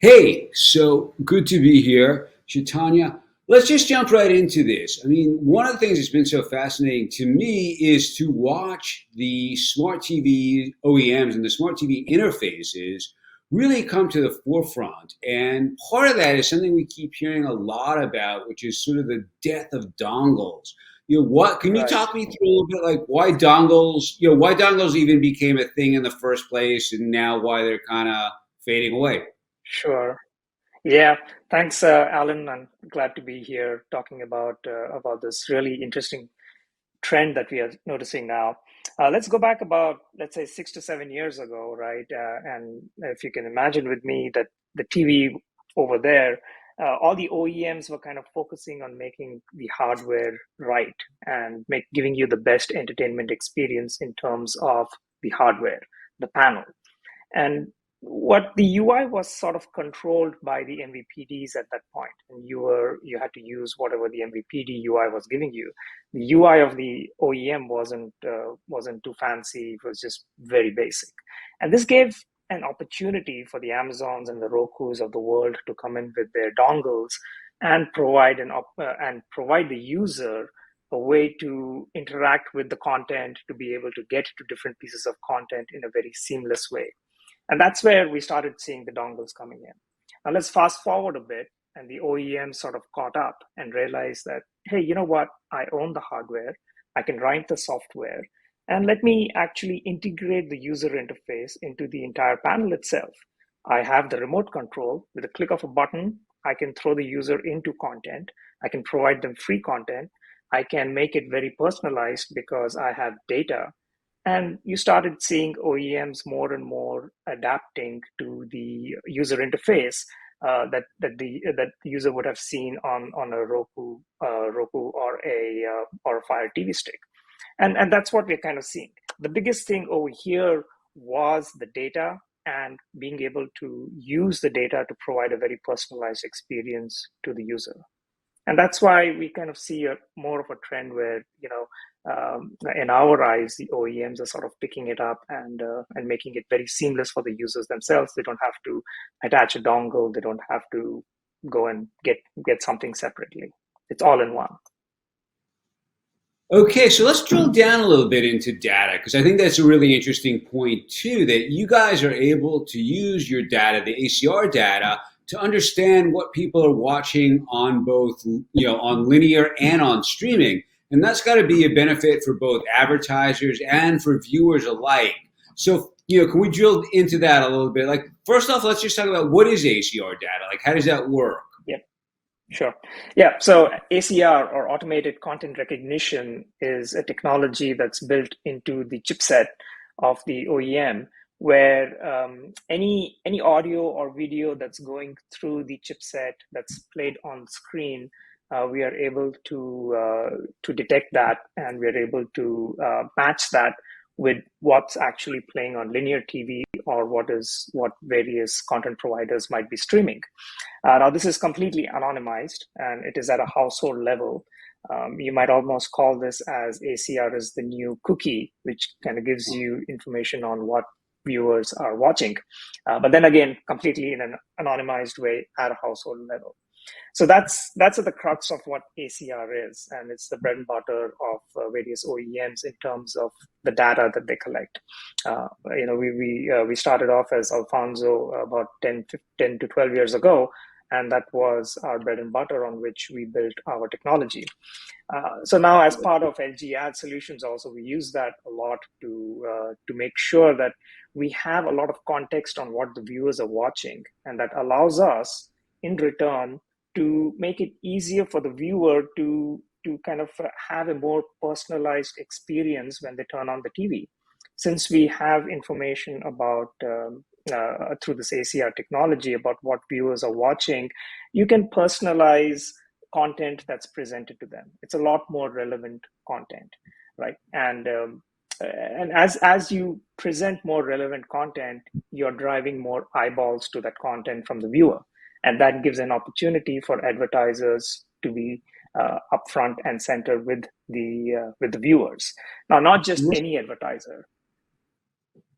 Hey, so good to be here, Chaitanya. Let's just jump right into this. I mean, one of the things that's been so fascinating to me is to watch the smart TV OEMs and the smart TV interfaces really come to the forefront. And part of that is something we keep hearing a lot about, which is sort of the death of dongles. What can you Right. talk me through a little bit like why dongles even became a thing in the first place and now why they're kind of fading away? Sure. Yeah. Thanks, Alan. I'm glad to be here talking about this really interesting trend that we are noticing now. Let's go back about, let's say, 6 to 7 years ago, right? And if you can imagine with me that the TV over there, all the OEMs were kind of focusing on making the hardware right and giving you the best entertainment experience in terms of the hardware, the panel. And what the UI was sort of controlled by the MVPDs at that point, and you had to use whatever the MVPD UI was giving you. The UI of the OEM wasn't too fancy; it was just very basic, and this gave an opportunity for the Amazons and the Rokus of the world to come in with their dongles and provide the user a way to interact with the content, to be able to get to different pieces of content in a very seamless way. And that's where we started seeing the dongles coming in. Now let's fast forward a bit, and the OEM sort of caught up and realized that, hey, you know what? I own the hardware, I can write the software, and let me actually integrate the user interface into the entire panel itself. I have the remote control. With a click of a button, I can throw the user into content. I can provide them free content. I can make it very personalized because I have data, and you started seeing OEMs more and more adapting to the user interface that the user would have seen on a Roku or a Fire TV stick, and that's what we're kind of seeing. The biggest thing over here was the data and being able to use the data to provide a very personalized experience to the user. And that's why we kind of see a more of a trend where, in our eyes, the OEMs are sort of picking it up and making it very seamless for the users themselves. They don't have to attach a dongle. They don't have to go and get something separately. It's all in one. Okay, so let's drill down a little bit into data because I think that's a really interesting point too. That you guys are able to use your data, the ACR data, to understand what people are watching on both, on linear and on streaming, and that's got to be a benefit for both advertisers and for viewers alike. So, can we drill into that a little bit? Like, first off, let's just talk about what is ACR data. Like, how does that work? Yep, sure. Yeah, so ACR, or automated content recognition, is a technology that's built into the chipset of the OEM, where any audio or video that's going through the chipset that's played on screen, we are able to detect that, and we are able to match that with what's actually playing on linear TV, or what various content providers might be streaming. Now, this is completely anonymized, and it is at a household level. You might almost call this as ACR is the new cookie, which kind of gives you information on what viewers are watching. But then again, completely in an anonymized way at a household level. So that's at the crux of what ACR is, and it's the bread and butter of various OEMs in terms of the data that they collect. We started off as Alfonso about 10 to 12 years ago, and that was our bread and butter on which we built our technology. So now, as part of LG Ad Solutions, also we use that a lot to make sure that we have a lot of context on what the viewers are watching, and that allows us in return to make it easier for the viewer to kind of have a more personalized experience when they turn on the TV. Since we have information about through this ACR technology about what viewers are watching, you can personalize content that's presented to them. It's a lot more relevant content, right? And as you present more relevant content, you're driving more eyeballs to that content from the viewer, and that gives an opportunity for advertisers to be upfront and center with the viewers. Now, not just any advertiser,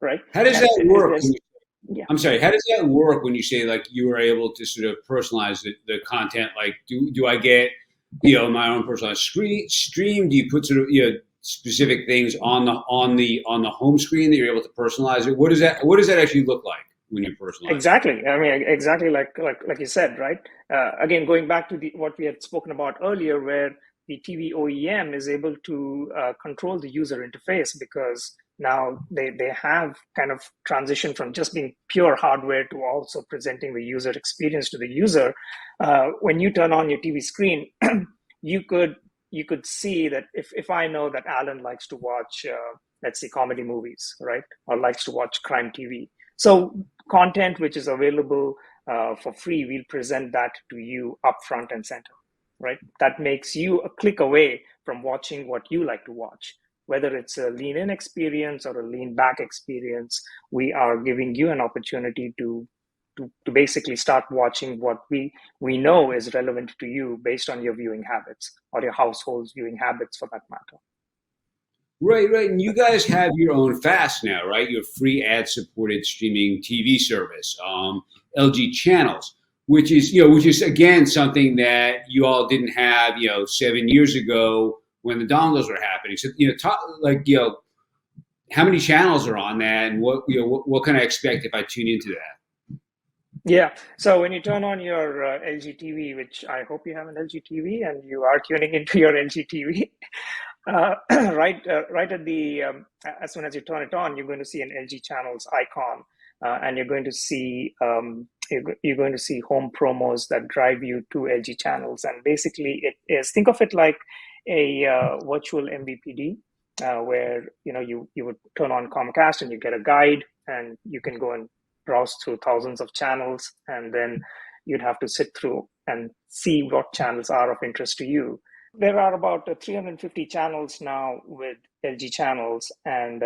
right? How does And that work? there's Yeah. I'm sorry, how does that work when you say like you were able to sort of personalize the content? Like, do I get, my own personalized stream? Do you put sort of, specific things on the home screen that you're able to personalize it? What does that actually look like when you personalize it? Exactly. I mean, exactly like you said, right? Again, going back to what we had spoken about earlier, where the TV OEM is able to control the user interface because now they have kind of transitioned from just being pure hardware to also presenting the user experience to the user. When you turn on your TV screen, you could you could see that if I know that Alan likes to watch, let's say, comedy movies, right, or likes to watch crime TV, so content which is available for free, we'll present that to you up front and center, right? That makes you a click away from watching what you like to watch. Whether it's a lean in experience or a lean back experience, we are giving you an opportunity to basically start watching what we know is relevant to you based on your viewing habits or your household's viewing habits for that matter. Right, right. And you guys have your own FAST now, right? Your free ad-supported streaming TV service, LG Channels, which is again something that you all didn't have, 7 years ago when the dongles were happening. So, talk like, how many channels are on that, and what can I expect if I tune into that? Yeah. So when you turn on your LG TV, which I hope you have an LG TV and you are tuning into your LG TV, right at the as soon as you turn it on, you're going to see an LG channels icon, and you're going to see home promos that drive you to LG channels. And basically, it is, think of it like a virtual MVPD, where you would turn on Comcast and you get a guide, and you can go and browse through thousands of channels, and then you'd have to sit through and see what channels are of interest to you. There are about 350 channels now with LG channels, and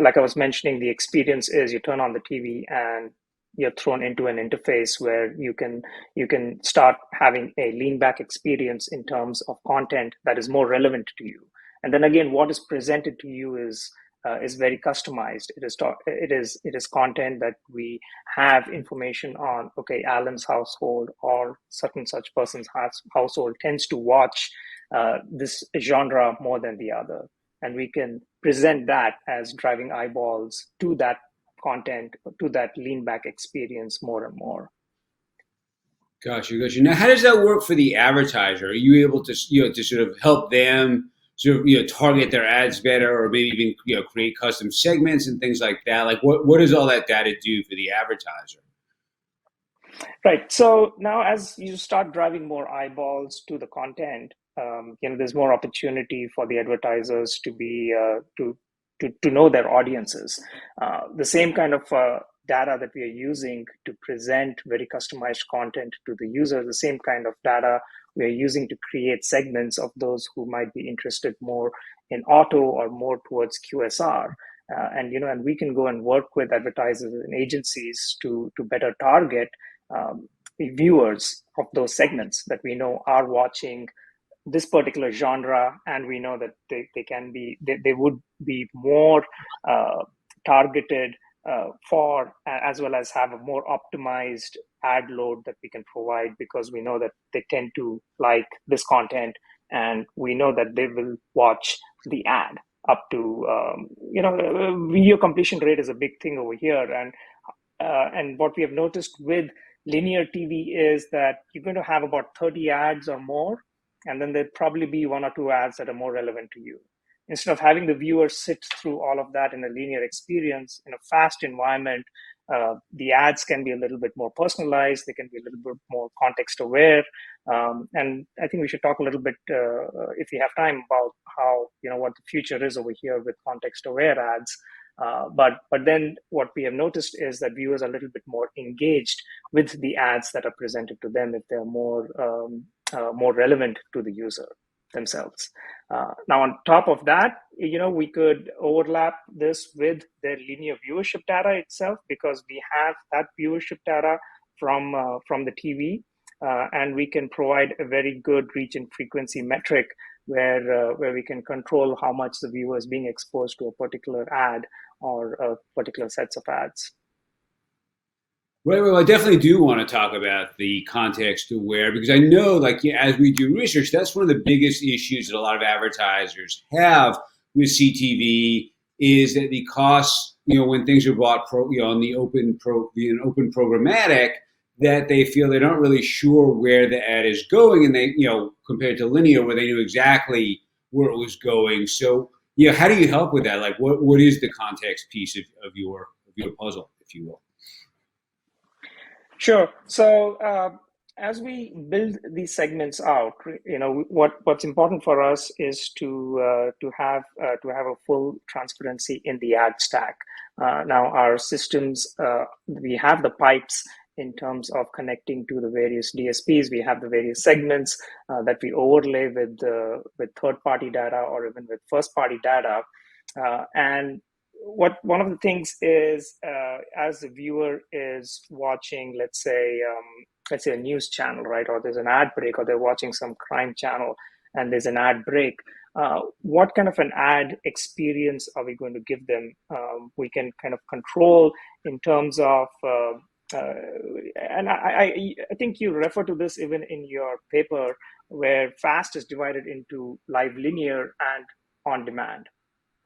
like I was mentioning, the experience is you turn on the TV and you're thrown into an interface where you can start having a lean back experience in terms of content that is more relevant to you. And then again, what is presented to you is very customized. It is content that we have information on. Okay, Alan's household or certain such person's household tends to watch this genre more than the other, and we can present that as driving eyeballs to that content, to that lean back experience more and more. Gotcha, gotcha. Now, how does that work for the advertiser? Are you able to, to sort of help them sort of, target their ads better, or maybe even, create custom segments and things like that? Like, what does all that data do for the advertiser? Right. So now, as you start driving more eyeballs to the content, there's more opportunity for the advertisers to be to know their audiences. The same kind of data that we are using to present very customized content to the user, the same kind of data we are using to create segments of those who might be interested more in auto or more towards QSR. And we can go and work with advertisers and agencies to better target viewers of those segments that we know are watching this particular genre, and we know that they would be more targeted for, as well as have a more optimized ad load that we can provide, because we know that they tend to like this content, and we know that they will watch the ad up to video completion rate is a big thing over here. And what we have noticed with linear TV is that you're going to have about 30 ads or more, and then there'd probably be one or two ads that are more relevant to you. Instead of having the viewer sit through all of that in a linear experience in a fast environment, the ads can be a little bit more personalized. They can be a little bit more context aware. And I think we should talk a little bit, if we have time, about how, what the future is over here with context aware ads. But then what we have noticed is that viewers are a little bit more engaged with the ads that are presented to them if they're more relevant to the user themselves. Now, on top of that, we could overlap this with their linear viewership data itself, because we have that viewership data from the TV, and we can provide a very good reach and frequency metric where we can control how much the viewer is being exposed to a particular ad or particular sets of ads. Right, well, I definitely do want to talk about the context aware because I know, like, yeah, as we do research, that's one of the biggest issues that a lot of advertisers have with CTV is that the costs, when things are bought on the open programmatic, that they feel they're not really sure where the ad is going, and they, compared to linear, where they knew exactly where it was going. So, how do you help with that? Like, what is the context piece of your puzzle, if you will? Sure. So as we build these segments out, what's important for us is to have a full transparency in the ad stack. Now, our systems, we have the pipes in terms of connecting to the various DSPs. We have the various segments that we overlay with third-party data or even with first-party data, and what one of the things is as the viewer is watching, let's say a news channel, right, or there's an ad break, or they're watching some crime channel and there's an ad break, what kind of an ad experience are we going to give them? We can kind of control in terms of and I think you refer to this even in your paper, where fast is divided into live linear and on demand.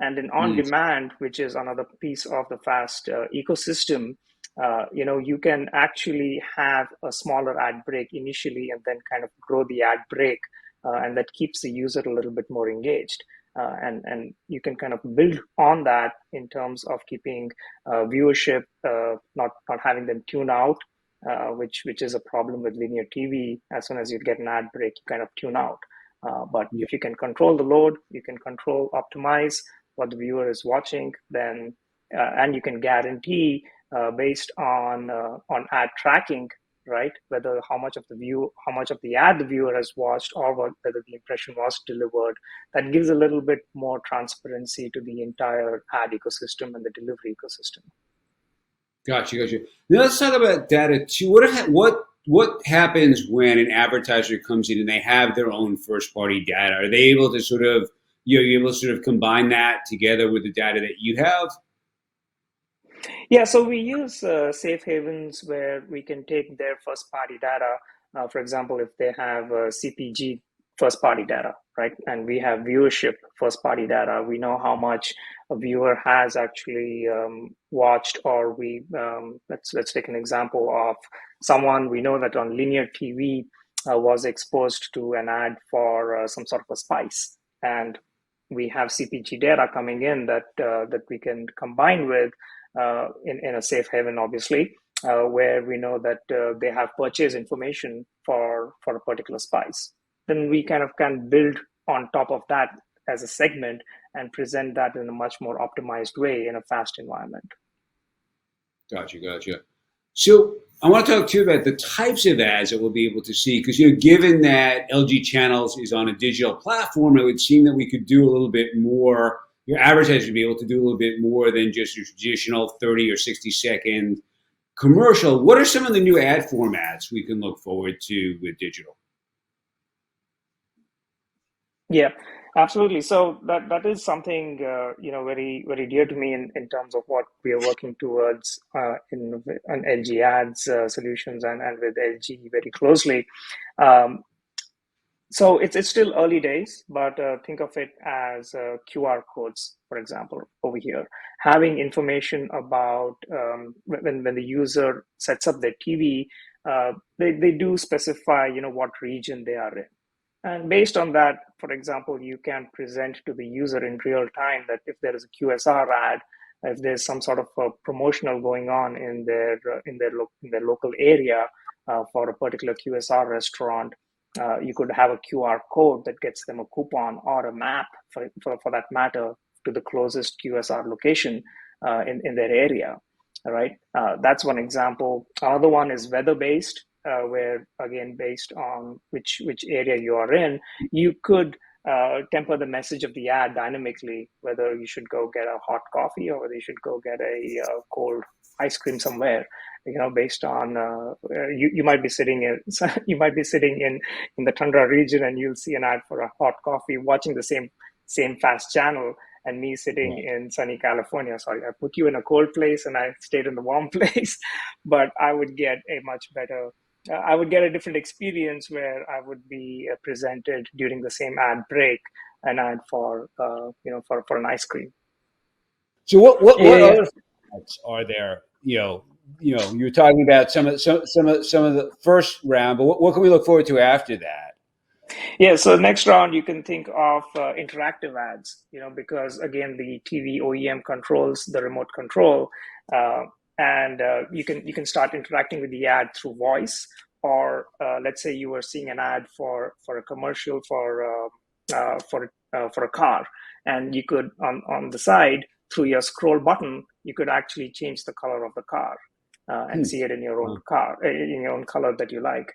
And in on Mm. demand, which is another piece of the fast ecosystem, you can actually have a smaller ad break initially and then kind of grow the ad break, and that keeps the user a little bit more engaged. And you can kind of build on that in terms of keeping viewership, not having them tune out, which is a problem with linear TV. As soon as you get an ad break, you kind of tune out. But Yeah. if you can control the load, you can control, optimize what the viewer is watching, then and you can guarantee based on ad tracking, right? Whether how much of the ad the viewer has watched, or whether the impression was delivered. That gives a little bit more transparency to the entire ad ecosystem and the delivery ecosystem. Gotcha. Now let's talk about data too. What happens when an advertiser comes in and they have their own first party data? Are they able to sort of you able to sort of combine that together with the data that you have? Yeah, so we use safe havens where we can take their first party data. For example, if they have CPG first party data, right? And we have viewership first party data. We know how much a viewer has actually watched, or let's take an example of someone we know that on linear TV was exposed to an ad for some sort of a spice, and we have CPG data coming in that we can combine with in a safe haven, obviously, where we know that they have purchase information for a particular spice. Then we kind of can build on top of that as a segment and present that in a much more optimized way in a fast environment. Gotcha. So I want to talk to you about the types of ads that we'll be able to see because given that LG Channels is on a digital platform, it would seem that we could do a little bit more. Your advertisers would be able to do a little bit more than just your traditional 30 or 60-second commercial. What are some of the new ad formats we can look forward to with digital? Yeah, absolutely. So that is something very very dear to me in terms of what we are working towards in on LG Ads solutions and with LG very closely. Um, so it's still early days, but think of it as QR codes, for example, over here, having information about when the user sets up their TV, they do specify what region they are in. And based on that, for example, you can present to the user in real time that if there is a QSR ad, if there's some sort of a promotional going on in their local area for a particular QSR restaurant, you could have a QR code that gets them a coupon or a map for that matter to the closest QSR location in their area. All right, that's one example. Another one is weather based, where again based on which area you are in, you could temper the message of the ad dynamically, whether you should go get a hot coffee or whether you should go get a cold ice cream somewhere. Based on you might be sitting in you might be sitting in the tundra region and you'll see an ad for a hot coffee, watching the same fast channel, and me sitting in sunny California. Sorry, I put you in a cold place and I stayed in the warm place, but I would get a much better. I would get a different experience where I would be presented during the same ad break, an ad for for an ice cream. So what Yeah. other formats are there? You're talking about some of the first round, but what can we look forward to after that? Yeah, so next round you can think of interactive ads, because again the TV OEM controls the remote control, uh, and you can start interacting with the ad through voice, or let's say you were seeing an ad for a commercial for a car, and you could on the side through your scroll button you could actually change the color of the car and Hmm. see it in your own Wow. car in your own color that you like.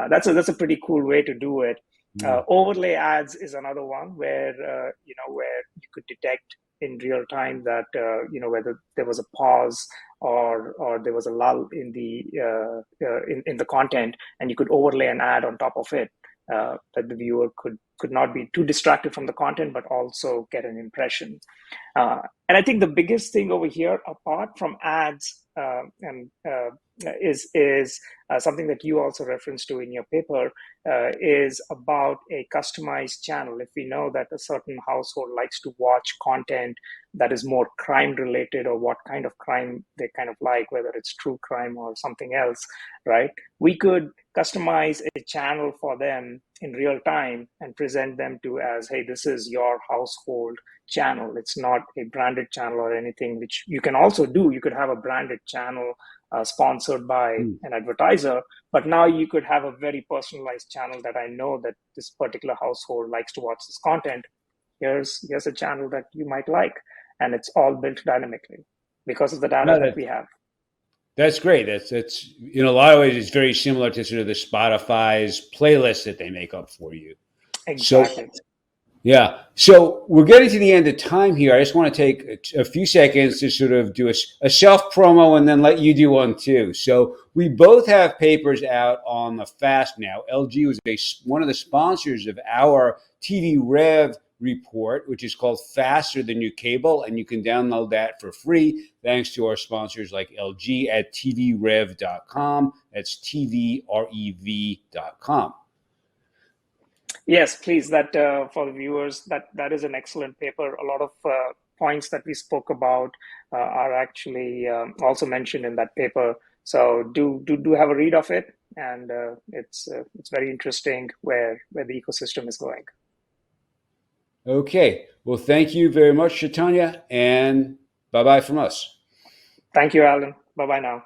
That's a pretty cool way to do it. Yeah. Overlay ads is another one where where you could detect in real time that whether there was a pause or there was a lull in the content, and you could overlay an ad on top of it, that the viewer could not be too distracted from the content but also get an impression. And I think the biggest thing over here, apart from ads, is something that you also referenced to in your paper, is about a customized channel. If we know that a certain household likes to watch content that is more crime related, or what kind of crime they kind of like, whether it's true crime or something else, right? We could customize a channel for them in real time and present them to as, hey, this is your household channel. It's not a branded channel or anything, which you can also do. You could have a branded channel sponsored by Hmm. an advertiser, but now you could have a very personalized channel that I know that this particular household likes to watch this content. Here's a channel that you might like, and it's all built dynamically because of the data No, that we have. that's great. That's in a lot of ways it's very similar to sort of the Spotify's playlist that they make up for you. So Exactly. yeah. So we're getting to the end of time here. I just want to take a few seconds to sort of do a self promo and then let you do one too. So we both have papers out on the fast now. LG was one of the sponsors of our TVREV report, which is called Faster Than Your Cable. And you can download that for free thanks to our sponsors like LG at TVREV.com. That's TVREV.com. Yes, please. That for the viewers, that is an excellent paper. A lot of points that we spoke about are actually also mentioned in that paper. So do have a read of it, and it's very interesting where the ecosystem is going. Okay. Well, thank you very much, Chaitanya, and bye bye from us. Thank you, Alan. Bye bye now.